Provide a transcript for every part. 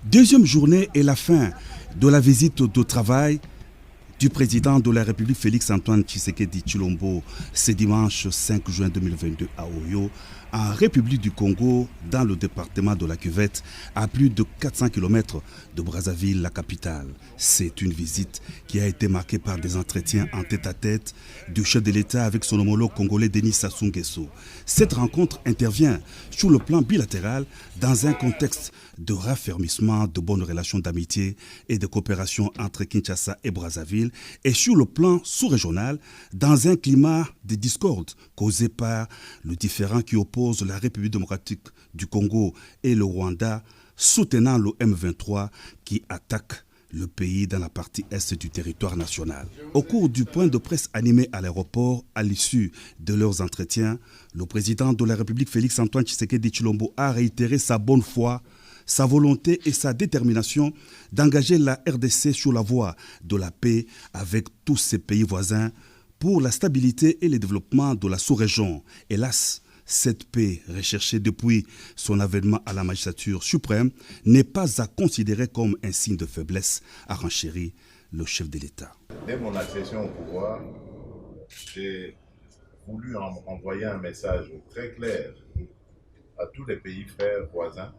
Deuxième journée et la fin de la visite de travail du président de la République Félix-Antoine Tshisekedi Tshilombo ce dimanche 5 juin 2022 à Oyo, en République du Congo, dans le département de la Cuvette, à plus de 400 km de Brazzaville, la capitale. C'est une visite qui a été marquée par des entretiens en tête-à-tête du chef de l'État avec son homologue congolais Denis Sassou Nguesso. Cette rencontre intervient sur le plan bilatéral dans un contexte de raffermissement de bonnes relations d'amitié et de coopération entre Kinshasa et Brazzaville, et sur le plan sous-régional dans un climat de discorde causé par le différend qui oppose la République démocratique du Congo et le Rwanda, soutenant le M23 qui attaque le pays dans la partie est du territoire national. Au cours du point de presse animé à l'aéroport, à l'issue de leurs entretiens, le président de la République Félix-Antoine Tshisekedi Tshilombo a réitéré sa bonne foi, sa volonté et sa détermination d'engager la RDC sur la voie de la paix avec tous ses pays voisins pour la stabilité et le développement de la sous-région. Hélas, cette paix, recherchée depuis son avènement à la magistrature suprême, n'est pas à considérer comme un signe de faiblesse, a renchéri le chef de l'État. Dès mon accession au pouvoir, j'ai voulu envoyer un message très clair à tous les pays frères voisins,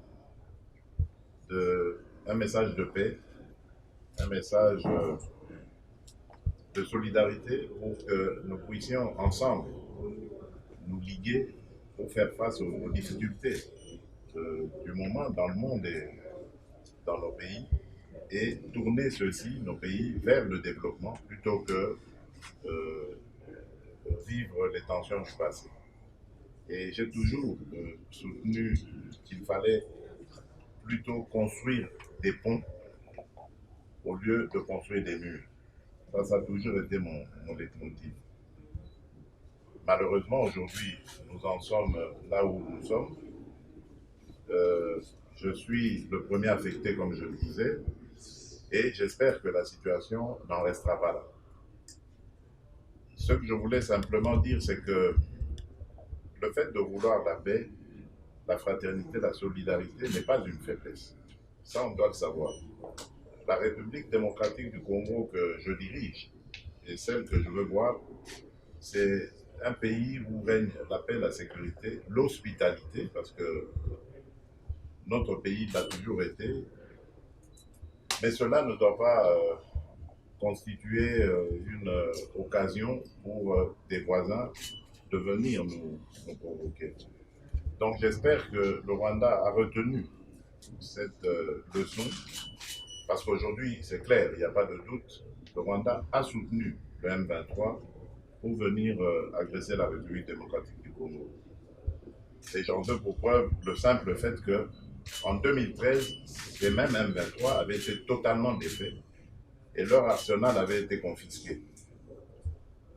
un message de paix, un message de solidarité pour que nous puissions ensemble nous liguer pour faire face aux difficultés du moment dans le monde et dans nos pays et tourner ceux-ci, nos pays, vers le développement plutôt que vivre les tensions du passé. Et j'ai toujours soutenu qu'il fallait plutôt construire des ponts au lieu de construire des murs. Ça a toujours été mon leitmotiv. Malheureusement, aujourd'hui, nous en sommes là où nous sommes. Je suis le premier affecté, comme je le disais, et j'espère que la situation n'en restera pas là. Ce que je voulais simplement dire, c'est que le fait de vouloir la paix, la fraternité, la solidarité n'est pas une faiblesse. Ça, on doit le savoir. La République démocratique du Congo que je dirige et celle que je veux voir, c'est un pays où règne la paix, la sécurité, l'hospitalité, parce que notre pays l'a toujours été. Mais cela ne doit pas constituer une occasion pour des voisins de venir nous provoquer. Donc j'espère que le Rwanda a retenu cette leçon, parce qu'aujourd'hui, c'est clair, il n'y a pas de doute, le Rwanda a soutenu le M23 pour venir agresser la République démocratique du Congo. Et j'en veux pour preuve le simple fait que en 2013, les mêmes M23 avaient été totalement défaits et leur arsenal avait été confisqué.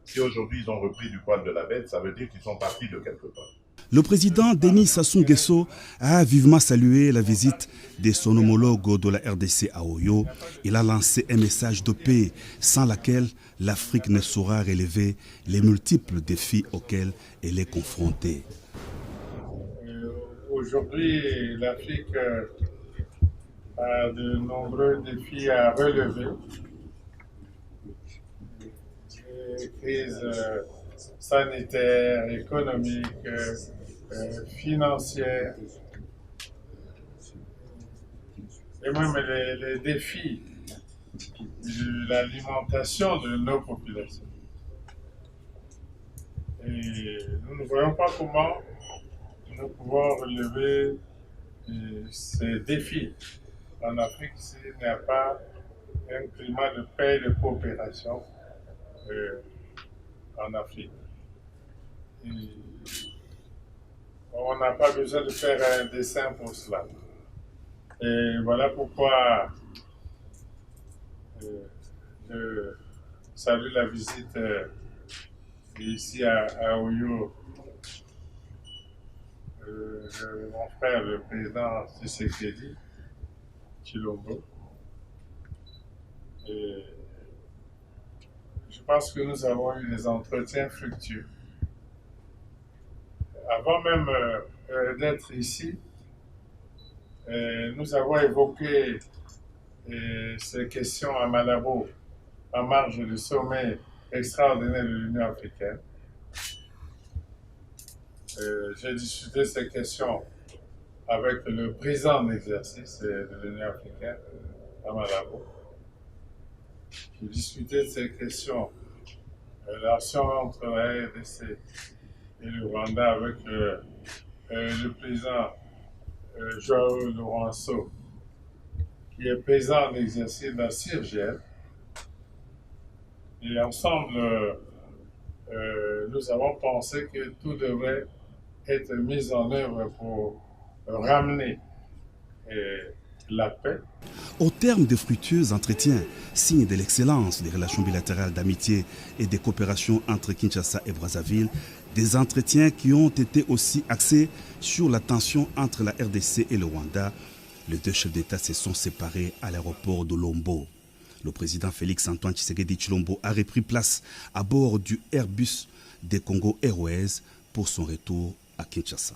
Si aujourd'hui ils ont repris du poil de la bête, ça veut dire qu'ils sont partis de quelque part. Le président Denis Sassou Nguesso a vivement salué la visite de son homologue de la RDC à Oyo. Il a lancé un message de paix sans laquelle l'Afrique ne saura relever les multiples défis auxquels elle est confrontée. Aujourd'hui, l'Afrique a de nombreux défis à relever. Des crises sanitaires, économiques, financières, et même les défis de l'alimentation de nos populations. Et nous ne voyons pas comment nous pouvons relever ces défis en Afrique s'il n'y a pas un climat de paix et de coopération en Afrique. Et on n'a pas besoin de faire un dessin pour cela. Et voilà pourquoi je salue la visite ici à Oyo de mon frère, le président Tshisekedi Tshilombo. Et je pense que nous avons eu des entretiens fructueux. Avant même d'être ici, Nous avons évoqué ces questions à Malabo en marge du sommet extraordinaire de l'Union africaine. J'ai discuté ces questions avec le président en exercice de l'Union africaine à Malabo. J'ai discuté de ces questions, la relation entre la RDC et le Rwanda avec le président Joao Lourenço, qui est président en exercice dans CIRGL. Et ensemble, nous avons pensé que tout devrait être mis en œuvre pour ramener la paix. Au terme de fructueux entretiens, signe de l'excellence des relations bilatérales d'amitié et de coopération entre Kinshasa et Brazzaville, des entretiens qui ont été aussi axés sur la tension entre la RDC et le Rwanda, les deux chefs d'État se sont séparés à l'aéroport de Lombo. Le président Félix Antoine Tshisekedi Tshilombo a repris place à bord du Airbus des Congo Airways pour son retour à Kinshasa.